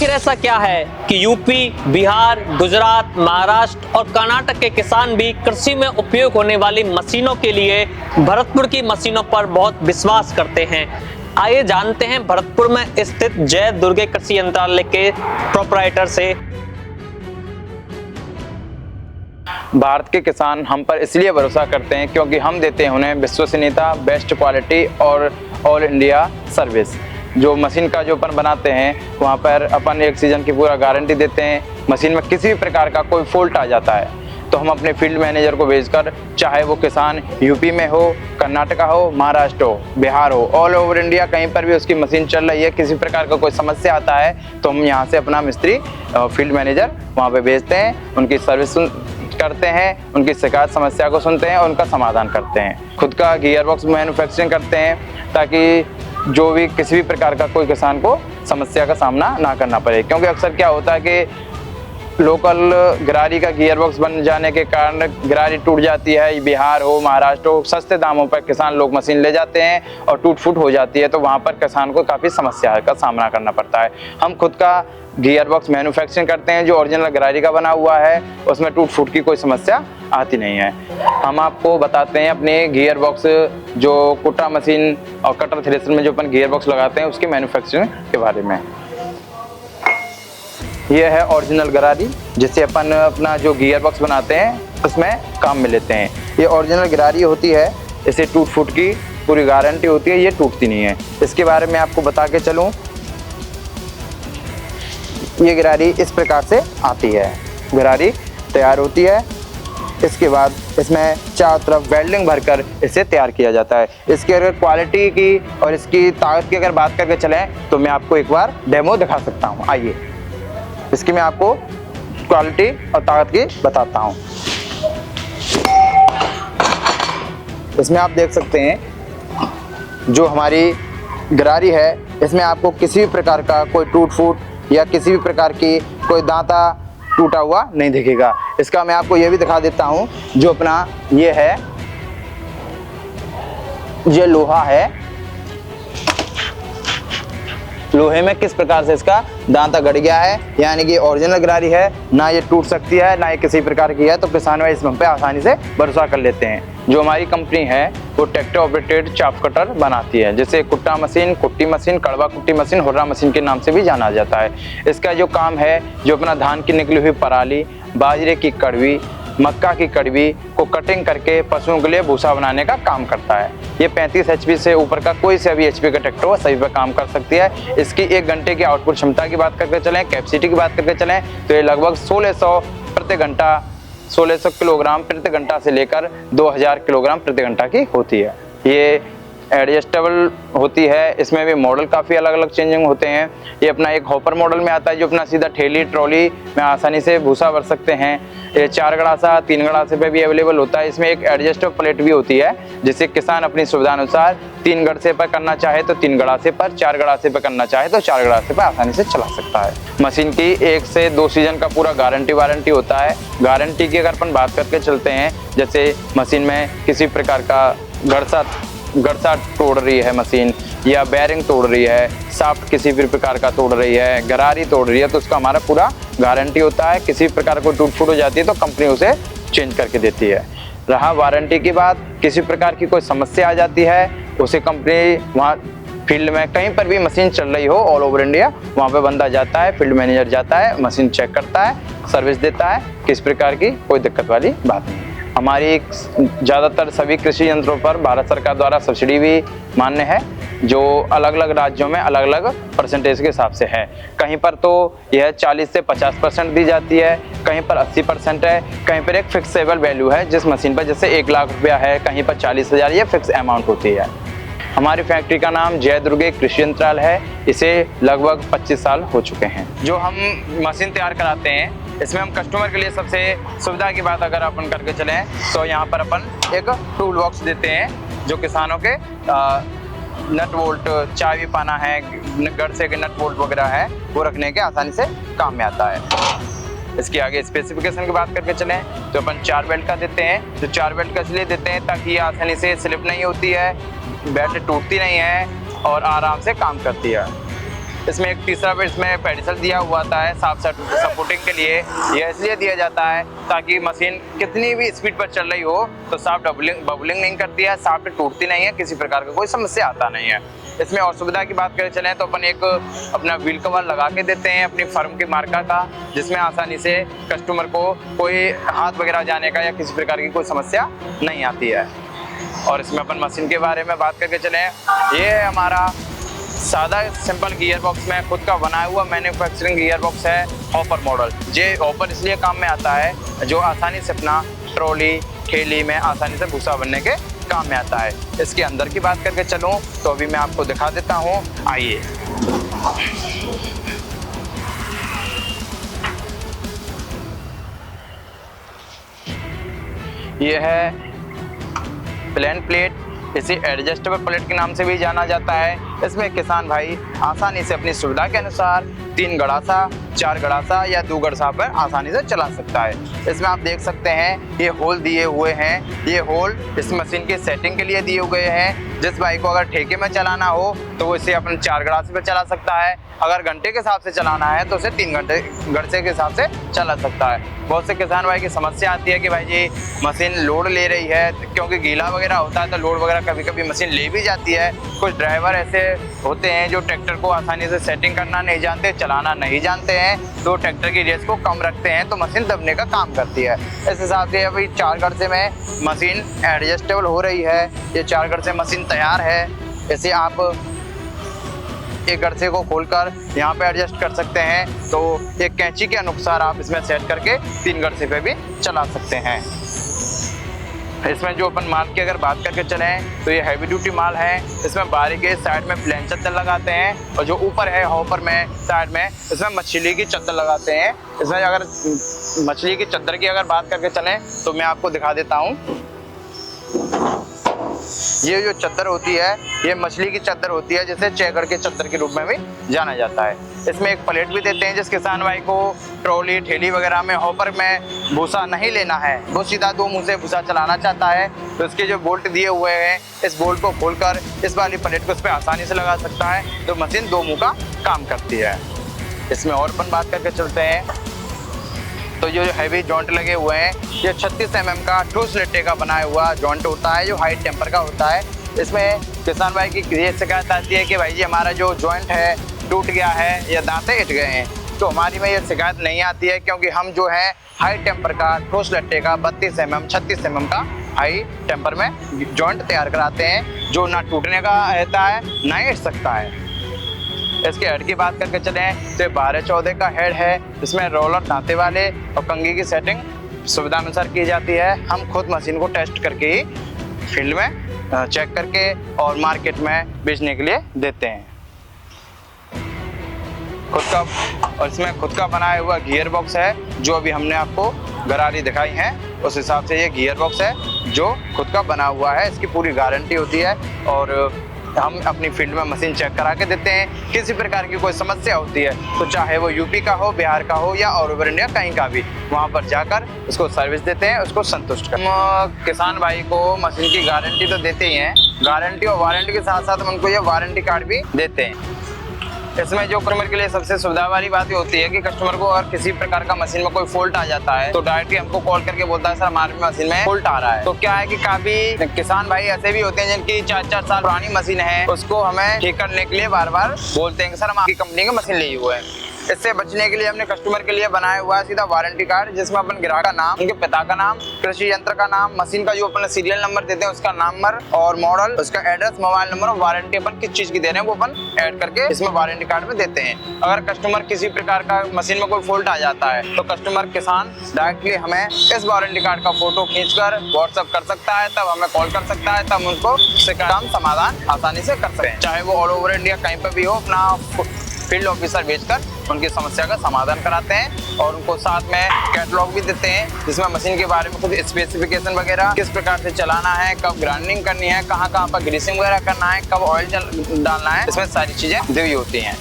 आखिर ऐसा क्या है कि यूपी, बिहार, गुजरात, महाराष्ट्र और कर्नाटक के किसान भी कृषि में उपयोग होने वाली मशीनों के लिए भरतपुर की मशीनों पर बहुत विश्वास करते हैं। आइए जानते हैं भरतपुर में स्थित जय दुर्गे कृषि यंत्रालय के प्रोपराइटर से। भारत के किसान हम पर इसलिए भरोसा करते हैं क्योंकि हम देते हैं उन्हें विश्वसनीयता, बेस्ट क्वालिटी और ऑल इंडिया सर्विस। जो मशीन का जो अपन बनाते हैं वहाँ पर अपन 1 सीजन की पूरा गारंटी देते हैं। मशीन में किसी भी प्रकार का कोई फॉल्ट आ जाता है तो हम अपने फील्ड मैनेजर को भेजकर, चाहे वो किसान यूपी में हो, कर्नाटका हो, महाराष्ट्र हो, बिहार हो, ऑल ओवर इंडिया कहीं पर भी उसकी मशीन चल रही है, किसी प्रकार का कोई समस्या आता है तो हम यहाँ से अपना मिस्त्री फील्ड मैनेजर वहाँ पे भेजते हैं, उनकी सर्विस करते हैं, उनकी शिकायत समस्या को सुनते हैं और उनका समाधान करते हैं। खुद का गियर बॉक्स मैन्युफैक्चरिंग करते हैं ताकि जो भी किसी भी प्रकार का कोई किसान को समस्या का सामना ना करना पड़े। क्योंकि अक्सर क्या होता है कि लोकल गरारी का गियर बॉक्स बन जाने के कारण गरारी टूट जाती है, बिहार हो, महाराष्ट्र हो, सस्ते दामों पर किसान लोग मशीन ले जाते हैं और टूट फूट हो जाती है, तो वहाँ पर किसान को काफ़ी समस्या का सामना करना पड़ता है। हम खुद का गियर बॉक्स मैन्युफैक्चरिंग करते हैं जो ओरिजिनल गरारी का बना हुआ है, उसमें टूट फूट की कोई समस्या आती नहीं है। हम आपको बताते हैं अपने गियर बॉक्स जो कुटा मशीन और कटर थ्रेशर में जो अपन गियर बॉक्स लगाते हैं उसकी मैन्युफैक्चरिंग के बारे में। यह है ओरिजिनल गरारी जिससे अपन अपना जो गियर बॉक्स बनाते हैं उसमें काम में लेते हैं। ये ओरिजिनल गरारी होती है, इसे टूट फूट की पूरी गारंटी होती है, ये टूटती नहीं है। इसके बारे में आपको बता के चलूँ, ये गरारी इस प्रकार से आती है। गरारी तैयार होती है, इसके बाद इसमें चारों तरफ वेल्डिंग भरकर इसे तैयार किया जाता है। इसकी अगर क्वालिटी की और इसकी ताकत की अगर बात करके चलें तो मैं आपको एक बार डेमो दिखा सकता हूँ। आइए इसकी मैं आपको क्वालिटी और ताकत की बताता हूँ। इसमें आप देख सकते हैं जो हमारी गरारी है, इसमें आपको किसी भी प्रकार का कोई टूट फूट या किसी भी प्रकार की कोई दांता टूटा हुआ नहीं दिखेगा। इसका मैं आपको ये भी दिखा देता हूँ, जो अपना ये है, ये लोहा है, लोहे में किस प्रकार से इसका दांता गड़ गया है, यानी कि ओरिजिनल गरारी है, ना ये टूट सकती है ना ये किसी प्रकार की है, तो किसान भाई इस पे आसानी से भरोसा कर लेते हैं। जो हमारी कंपनी है वो ट्रैक्टर ऑपरेटेड चाप कटर बनाती है, जिसे कुट्टा मशीन, कुट्टी मशीन, कड़वा कुट्टी मशीन, हुर्रा मशीन के नाम से भी जाना जाता है। इसका जो काम है, जो अपना धान की निकली हुई पराली, बाजरे की कड़वी, मक्का की कड़वी को कटिंग करके पशुओं के लिए भूसा बनाने का काम करता है। ये 35 HP से ऊपर का कोई से भी HP का ट्रैक्टर हो सभी पर काम कर सकती है। इसकी 1 घंटे की आउटपुट क्षमता की बात करके चलें, कैपेसिटी की बात करके चलें तो ये लगभग 1600 प्रति घंटा, 1600 किलोग्राम प्रति घंटा से लेकर 2000 किलोग्राम प्रति घंटा की होती है। ये एडजस्टेबल होती है, इसमें भी मॉडल काफ़ी अलग अलग चेंजिंग होते हैं। ये अपना एक हॉपर मॉडल में आता है जो अपना सीधा ठेली ट्रॉली में आसानी से भूसा भर सकते हैं। ये 4 गड़ासा, 3 गड़ासे पे भी अवेलेबल होता है। इसमें एक एडजस्टेबल प्लेट भी होती है जिससे किसान अपनी सुविधा अनुसार 3 गड़ासे पर करना चाहे तो 3 गड़ासे पर, 4 गड़ासे पर करना चाहे तो 4 गड़ासे पर आसानी से चला सकता है। मशीन की 1 से 2 सीजन का पूरा वारंटी होता है। गारंटी की अगर अपन बात करके चलते हैं, जैसे मशीन में किसी प्रकार का गड़सा तोड़ रही है मशीन, या बेरिंग तोड़ रही है, शाफ्ट किसी भी प्रकार का तोड़ रही है, गरारी तोड़ रही है, तो उसका हमारा पूरा गारंटी होता है। किसी प्रकार को टूट फूट हो जाती है तो कंपनी उसे चेंज करके देती है। रहा वारंटी की बात, किसी प्रकार की कोई समस्या आ जाती है, उसे कंपनी वहाँ फील्ड में कहीं पर भी मशीन चल रही हो ऑल ओवर इंडिया, वहाँ पे बंदा जाता है, फील्ड मैनेजर जाता है, मशीन चेक करता है, सर्विस देता है, किस प्रकार की कोई दिक्कत वाली बात नहीं। हमारी ज़्यादातर सभी कृषि यंत्रों पर भारत सरकार द्वारा सब्सिडी भी मान्य है, जो अलग अलग राज्यों में अलग अलग परसेंटेज के हिसाब से है। कहीं पर तो यह 40 से 50% दी जाती है, कहीं पर 80% है, कहीं पर एक फिक्सेबल वैल्यू है जिस मशीन पर, जैसे 1 लाख रुपया है, कहीं पर 40,000, ये फिक्स अमाउंट होती है। हमारी फैक्ट्री का नाम जय दुर्गे कृषि यंत्रालय है, इसे लगभग 25 साल हो चुके हैं। जो हम मशीन तैयार कराते हैं इसमें हम कस्टमर के लिए सबसे सुविधा की बात अगर अपन करके चलें तो यहाँ पर अपन एक टूल बॉक्स देते हैं जो किसानों के नट बोल्ट, चाबी पाना है, गड़से के नट बोल्ट वगैरह है, वो रखने के आसानी से काम में आता है। इसकी आगे स्पेसिफिकेशन की बात करके चलें तो अपन 4 बेल्ट का देते हैं। तो 4 बेल्ट का इसलिए देते हैं ताकि ये आसानी से स्लिप नहीं होती है, बैटरी टूटती नहीं है और आराम से काम करती है। इसमें एक तीसरा भी इसमें पेडिसल दिया हुआ आता है साफ सपोर्टिंग के लिए। यह इसलिए दिया जाता है ताकि मशीन कितनी भी स्पीड पर चल रही हो तो साफ बबलिंग नहीं करती है, साफ टूटती नहीं है, किसी प्रकार का कोई समस्या आता नहीं है। इसमें और सुविधा की बात करें चलें तो अपन एक अपना व्हील कवर लगा के देते हैं अपनी फर्म की मार्का का, जिसमें आसानी से कस्टमर को कोई हाथ वगैरह जाने का या किसी प्रकार की कोई समस्या नहीं आती है। और इसमें अपन मशीन के बारे में बात करके चलें, ये है हमारा सादा सिंपल गियर बॉक्स में खुद का बनाया हुआ मैन्युफैक्चरिंग गियर बॉक्स है हॉपर मॉडल। ये हॉपर इसलिए काम में आता है जो आसानी से अपना ट्रॉली ठेली में आसानी से भूसा बनने के काम में आता है। इसके अंदर की बात करके चलूं तो अभी मैं आपको दिखा देता हूं, आइए। ये है प्लेन प्लेट, इसे एडजस्टेबल प्लेट के नाम से भी जाना जाता है। इसमें किसान भाई आसानी से अपनी सुविधा के अनुसार 3 गड़ासा, 4 गड़ासा या 2 गड़ासा पर आसानी से चला सकता है। इसमें आप देख सकते हैं ये होल दिए हुए हैं, ये होल इस मशीन की सेटिंग के लिए दिए हुए हैं। जिस बाइक को अगर ठेके में चलाना हो तो वो इसे अपन 4 गड़ासे पे चला सकता है, अगर घंटे के हिसाब से चलाना है तो उसे 3 गड़से के हिसाब से चला सकता है। बहुत से किसान भाई की समस्या आती है कि भाई जी मशीन लोड ले रही है, क्योंकि गीला वगैरह होता है तो लोड वगैरह कभी कभी मशीन ले भी जाती है। कुछ ड्राइवर ऐसे होते हैं जो ट्रैक्टर को आसानी से सेटिंग करना नहीं जानते, चलाना नहीं जानते हैं, तो ट्रैक्टर की रेस को कम रखते हैं तो मशीन दबने का काम करती है। इस हिसाब से अभी 4 गड़से में मशीन एडजस्टेबल हो रही है। ये 4 गड़से मशीन तैयार है। इसे आप एक गड़से को खोलकर यहाँ पे एडजस्ट कर सकते हैं, तो एक कैंची के अनुसार आप इसमें सेट करके 3 गड़से पे भी चला सकते हैं। इसमें जो अपन माल की अगर बात करके चलें तो ये हैवी ड्यूटी माल है। इसमें बाहरी के साइड में प्लेन चद्दर लगाते हैं और जो ऊपर है हॉपर में साइड में इसमें मछली की चद्दर लगाते हैं। इसमें अगर मछली की चद्दर की अगर बात करके चलें तो मैं आपको दिखा देता हूँ। ये जो चद्दर होती है ये मछली की चद्दर होती है, जिसे चेगड़ के चद्दर के रूप में भी जाना जाता है। इसमें एक प्लेट भी देते हैं जिस किसान भाई को ट्रॉली ठेली वगैरह में हॉपर में भूसा नहीं लेना है, वो सीधा 2 मुंह से भूसा चलाना चाहता है, तो इसके जो बोल्ट दिए हुए हैं इस बोल्ट को खोलकर इस वाली प्लेट को इस पर आसानी से लगा सकता है, तो मशीन 2 मुंह का काम करती है। इसमें और अपन बात करके चलते हैं तो ये जो हैवी जॉइंट लगे हुए हैं ये 36 mm का ठोस लट्टे का बनाया हुआ जॉइंट होता है, जो हाई टेम्पर का होता है। इसमें किसान भाई की ये शिकायत आती है कि भाई जी हमारा जो जॉइंट है टूट गया है या दांते हिट गए हैं, तो हमारी में ये शिकायत नहीं आती है, क्योंकि हम जो है हाई टेम्पर का ठोस लट्टे का 32 mm 36 mm का हाई टेम्पर में जॉइंट तैयार कराते हैं, जो ना टूटने का रहता है ना ही हिट सकता है। इसके हेड की बात करके चलें तो 12-14 का हेड है। इसमें रोलर दांते वाले और कंघी की सेटिंग सुविधा अनुसार की जाती है। हम खुद मशीन को टेस्ट करके ही फील्ड में चेक करके और मार्केट में बेचने के लिए देते हैं। खुद का, और इसमें खुद का बनाया हुआ गियर बॉक्स है, जो अभी हमने आपको गरारी दिखाई है उस हिसाब से ये गियर बॉक्स है जो खुद का बना हुआ है। इसकी पूरी गारंटी होती है और हम अपनी फील्ड में मशीन चेक करा के देते हैं। किसी प्रकार की कोई समस्या होती है तो चाहे वो यूपी का हो, बिहार का हो या ऑल ओवर इंडिया कहीं का भी, वहाँ पर जाकर उसको सर्विस देते हैं, उसको संतुष्ट कर। हम किसान भाई को मशीन की गारंटी तो देते ही हैं, गारंटी और वारंटी के साथ साथ हम उनको ये वारंटी कार्ड भी देते हैं। इसमें जो कस्टमर के लिए सबसे सुविधा वाली बात ये होती है कि कस्टमर को अगर किसी प्रकार का मशीन में कोई फॉल्ट आ जाता है तो डायरेक्टली हमको कॉल करके बोलता है सर हमारी मशीन में फॉल्ट आ रहा है। तो क्या है कि काफी किसान भाई ऐसे भी होते हैं जिनकी 4-4 साल पुरानी मशीन है, उसको हमें ठीक करने के लिए बार बार बोलते हैं कि सर हम आपकी कंपनी की मशीन लिए हुए हैं। इससे बचने के लिए हमने कस्टमर के लिए बनाया हुआ है सीधा वारंटी कार्ड, जिसमें अपन ग्राहक का नाम, उनके पिता का नाम, कृषि यंत्र का नाम, मशीन का जो अपन सीरियल नंबर देते हैं उसका नंबर और मॉडल, उसका एड्रेस, मोबाइल नंबर और वारंटी अपन किस चीज की दे रहे हैं वो अपन ऐड करके इसमें वारंटी कार्ड में देते हैं। अगर कस्टमर किसी प्रकार का मशीन में कोई फॉल्ट आ जाता है तो कस्टमर किसान डायरेक्टली हमें इस वारंटी कार्ड का फोटो खींचकर व्हाट्सएप कर सकता है, तब हमें कॉल कर सकता है, तब उनको शिकायत समाधान आसानी से कर सकते हैं। चाहे वो ऑल ओवर इंडिया कहीं पर भी हो, अपना फील्ड ऑफिसर भेजकर उनकी समस्या का समाधान कराते हैं और उनको साथ में कैटलॉग भी देते हैं, जिसमें मशीन के बारे में खुद स्पेसिफिकेशन वगैरह, किस प्रकार से चलाना है, कब ग्राइंडिंग करनी है, कहाँ पर ग्रीसिंग वगैरह करना है, कब ऑयल डालना है, इसमें सारी चीजें दी हुई होती हैं।